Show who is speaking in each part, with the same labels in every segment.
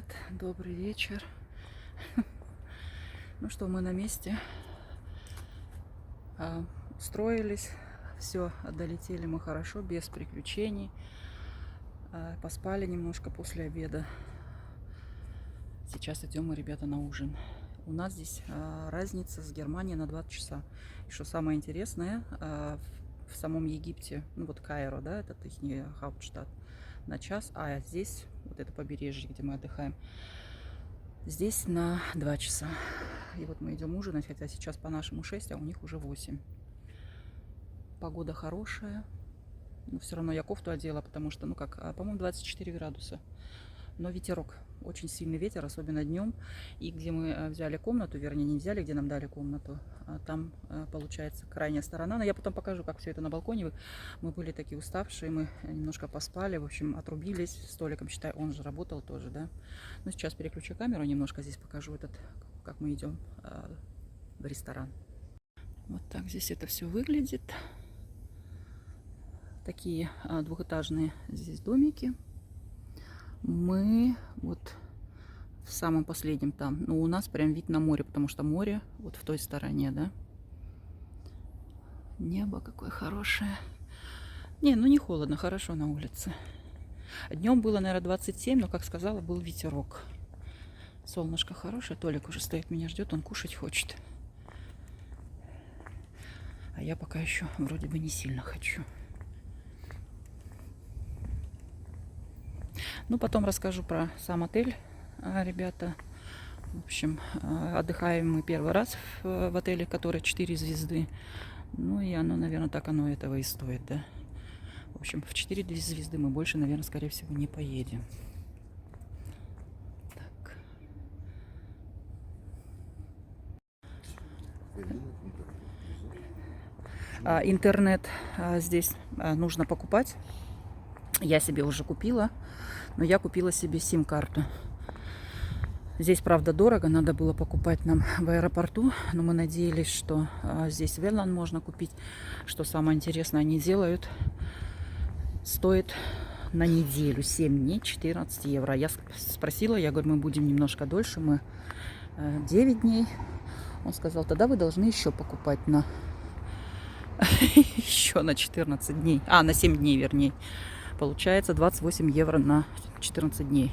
Speaker 1: привет, добрый вечер. Ну что, мы на месте. Устроились, все, долетели мы хорошо, без приключений. Поспали немножко после обеда. Сейчас идем мы, ребята, на ужин. У нас здесь разница с Германией на 20 часа. И что самое интересное, в самом Египте, ну вот Каиро, да, это их Hauptstadt, на час, а здесь, вот это побережье, где мы отдыхаем, здесь на 2 часа. И вот мы идем ужинать, хотя сейчас по нашему 6, а у них уже 8. Погода хорошая, но все равно я кофту одела, потому что, ну как, по-моему, 24 градуса. Но ветерок, очень сильный ветер, особенно днем. И где мы взяли комнату, вернее, не взяли, где нам дали комнату, там получается крайняя сторона. Но я потом покажу, как все это на балконе. Мы были такие уставшие, мы немножко поспали, в общем, отрубились. Столиком, считай, он же работал тоже, да. Ну, сейчас переключу камеру, немножко здесь покажу как мы идем в ресторан. Вот так здесь это все выглядит. Такие двухэтажные здесь домики. Мы вот в самом последнем там. Ну, у нас прям вид на море, потому что море вот в той стороне, да. Небо какое хорошее. Не, ну не холодно, хорошо на улице. Днем было, наверное, 27, но, как сказала, был ветерок. Солнышко хорошее. Толик уже стоит, меня ждет, он кушать хочет. А я пока еще вроде бы не сильно хочу. Ну, потом расскажу про сам отель, ребята. В общем, отдыхаем мы первый раз в отеле, который 4 звезды. Ну, и оно, наверное, так оно этого и стоит, да. В общем, в 4 звезды мы больше, наверное, скорее всего, не поедем. Так. Интернет здесь нужно покупать. Я себе уже купила, но я купила себе сим-карту. Здесь, правда, дорого, надо было покупать нам в аэропорту, но мы надеялись, что здесь VLAN можно купить. Что самое интересное, они делают, стоит на неделю, 7 дней, 14 евро. Я спросила, я говорю, мы будем немножко дольше, мы 9 дней. Он сказал, тогда вы должны еще покупать на еще на 14 дней, на 7 дней, вернее. Получается 28 евро на 14 дней.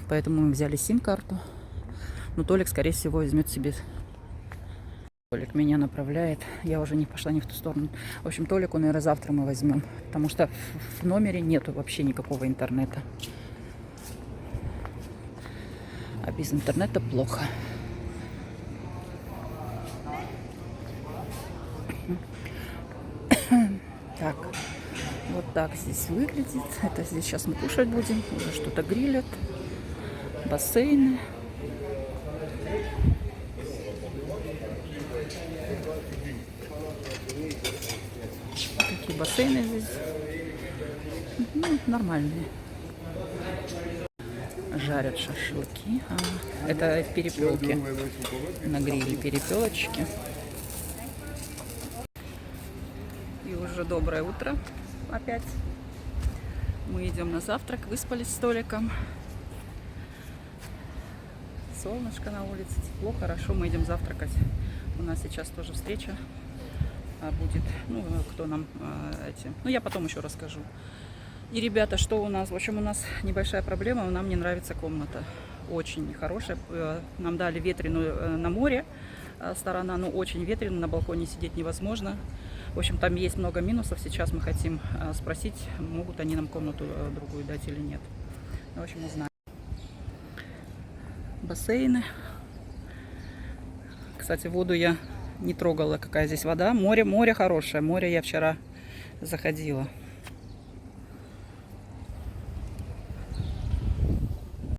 Speaker 1: Поэтому мы взяли сим-карту. Но Толик, скорее всего, возьмет себе. Толик меня направляет. Я уже не пошла не в ту сторону. В общем, Толику, наверное, завтра мы возьмем. Потому что в номере нету вообще никакого интернета. А без интернета плохо. Так. Вот так здесь выглядит. Это здесь сейчас мы кушать будем. Уже что-то грилят. Бассейны. Такие бассейны здесь. Ну, нормальные. Жарят шашлыки. Это перепелки. На гриле перепелочки. И уже доброе утро. Опять мы идем на завтрак, выспались с Толиком. Солнышко на улице, тепло, хорошо, мы идем завтракать. У нас сейчас тоже встреча будет, ну, кто нам ну, я потом еще расскажу. И, ребята, что у нас? В общем, у нас небольшая проблема, нам не нравится комната. Очень нехорошая. Нам дали ветреную на море сторона, но очень ветрено, на балконе сидеть невозможно. В общем, там есть много минусов. Сейчас мы хотим спросить, могут они нам комнату другую дать или нет. В общем, узнаем. Бассейны. Кстати, воду я не трогала, какая здесь вода. Море хорошее. Море я вчера заходила.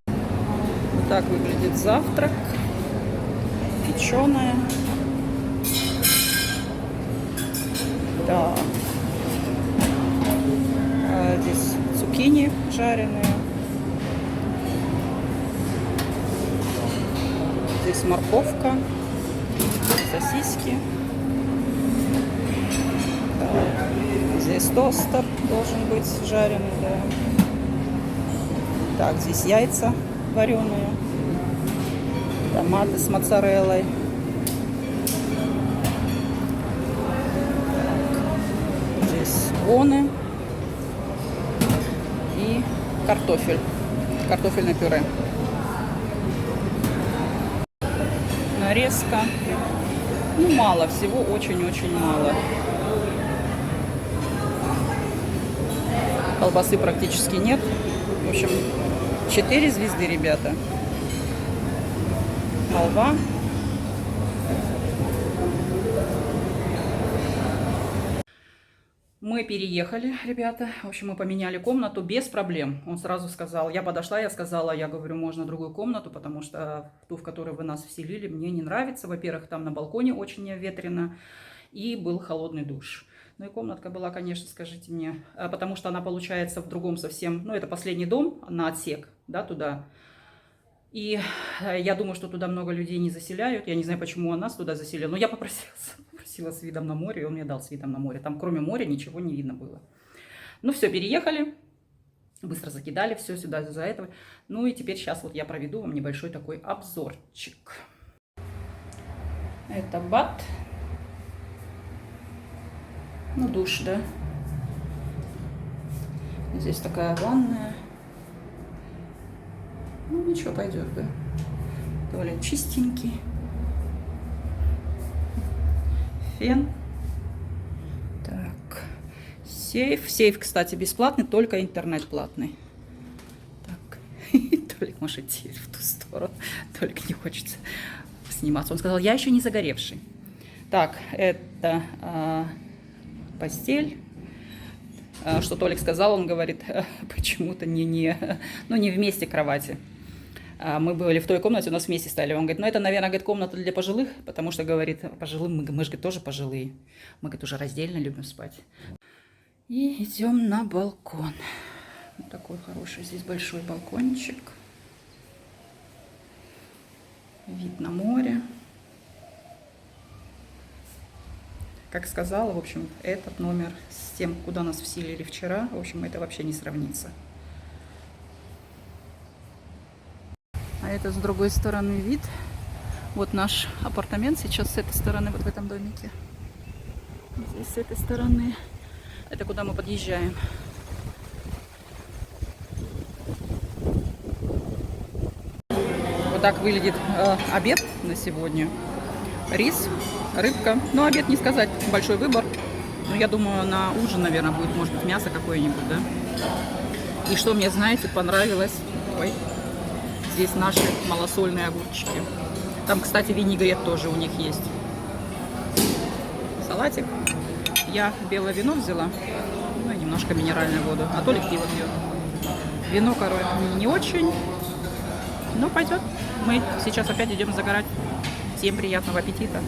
Speaker 1: Вот так выглядит завтрак. Печеная. Да. Здесь цукини жареные. Здесь морковка, сосиски. Да. Здесь тостер должен быть жареный. Да. Так, здесь яйца вареную, томаты с моцареллой. Здесь боны и картофель, картофельное пюре. Нарезка. Ну, мало всего, очень-очень мало. Колбасы практически нет. В общем, 4 звезды, ребята. Халва. Мы переехали, ребята. В общем, мы поменяли комнату без проблем. Он сразу сказал, я подошла, я сказала, я говорю, можно другую комнату, потому что ту, в которую вы нас вселили, мне не нравится. Во-первых, там на балконе очень ветрено, и был холодный душ. Ну и комнатка была, конечно, скажите мне, потому что она получается в другом совсем, ну это последний дом на отсек, да, туда. И я думаю, что туда много людей не заселяют. Я не знаю, почему он нас туда заселил. Но я попросила с видом на море, и он мне дал с видом на море. Там кроме моря ничего не видно было. Ну все, переехали. Быстро закидали все сюда из-за этого. Ну и теперь сейчас вот я проведу вам небольшой такой обзорчик. Это бат. Ну, душ, да. Здесь такая ванная. Ну, ничего, пойдет, да. Туалет чистенький. Фен. Так. Сейф. Сейф, кстати, бесплатный, только интернет платный. Так. Толик может идти в ту сторону. Толик не хочется сниматься. Он сказал, я еще не загоревший. Так, это постель. Что Толик сказал, он говорит, почему-то не вместе кровати. Мы были в той комнате, у нас вместе стали. Он говорит, ну это, наверное, говорит, комната для пожилых, потому что, говорит, пожилым, мы же, говорит, тоже пожилые. Мы, говорит, уже раздельно любим спать. И идем на балкон. Вот такой хороший здесь большой балкончик. Вид на море. Как сказала, в общем, этот номер с тем, куда нас вселили вчера, в общем, это вообще не сравнится. А это с другой стороны вид. Вот наш апартамент сейчас с этой стороны, вот в этом домике. Здесь с этой стороны. Это куда мы подъезжаем. Вот так выглядит обед на сегодня. Рис, рыбка. Ну, обед не сказать, большой выбор. Но я думаю, на ужин, наверное, будет, может быть, мясо какое-нибудь, да. И что мне, знаете, понравилось? Ой, здесь наши малосольные огурчики. Там, кстати, винегрет тоже у них есть. Салатик. Я белое вино взяла, ну и немножко минеральную воду. А Толик пиво пьет. Вино, короче, не очень, но пойдет. Мы сейчас опять идем загорать. Всем приятного аппетита.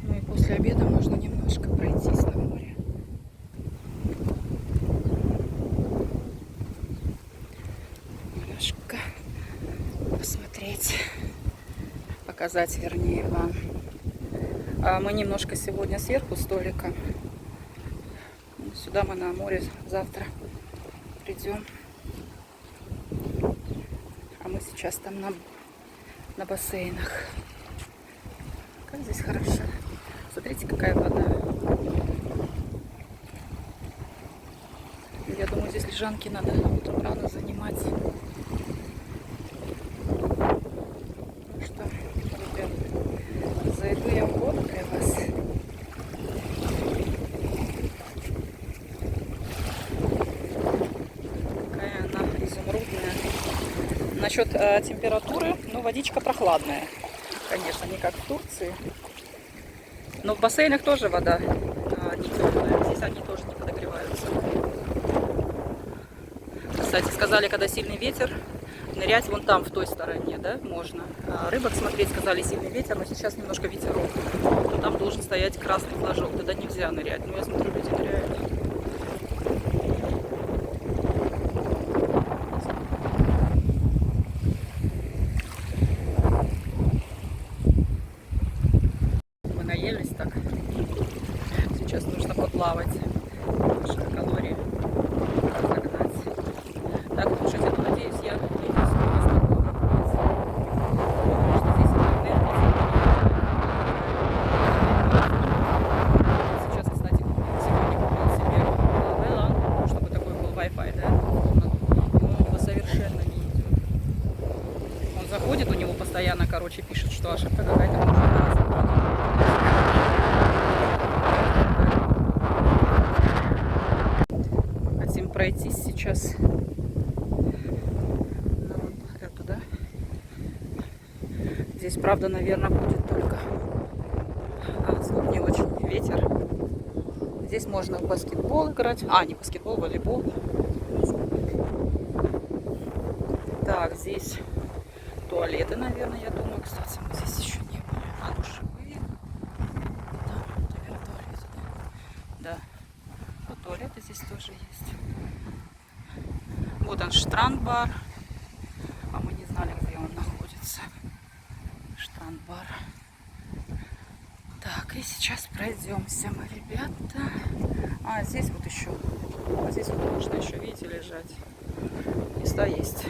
Speaker 1: Ну и после обеда можно немножко пройтись на море. Немножко посмотреть, показать, вернее, вам. А мы немножко сегодня сверху столика. Сюда мы на море завтра придем. А мы сейчас там на бассейнах. Как здесь хорошо. Смотрите, какая вода. Я думаю, здесь лежанки надо утром рано занимать. Ну что, ребят, зайду я в воду для вас. Какая она изумрудная. Насчет температуры, ну, водичка прохладная. Конечно, не как в Турции. Но в бассейнах тоже вода не теплая. Здесь они тоже не подогреваются. Кстати, сказали, когда сильный ветер, нырять вон там, в той стороне, да, можно. А рыбок смотреть, сказали, сильный ветер, но сейчас немножко ветерок. Но там должен стоять красный флажок, тогда нельзя нырять. Но я смотрю, люди ныряют. Мы наелись так. Сейчас нужно поплавать. Немножко калорий разогнать. Так, слушайте, ну, надеюсь, я короче, пишет, что ошибка какая-то может быть. Хотим пройтись сейчас. Эту, да? Здесь, правда, наверное, будет только звук не очень, ветер. Здесь можно в баскетбол играть. А, не баскетбол, волейбол. Так, здесь туалеты, наверное, я думаю. Кстати, мы здесь еще не были. А, душевые. Да, наверное, туалеты, да. Да. Вот туалеты здесь тоже есть. Вот он, Штрандбар. А мы не знали, где он находится. Штрандбар. Так, и сейчас пройдемся мы, ребята. А, здесь вот еще. А здесь вот можно еще, видите, лежать. Места есть.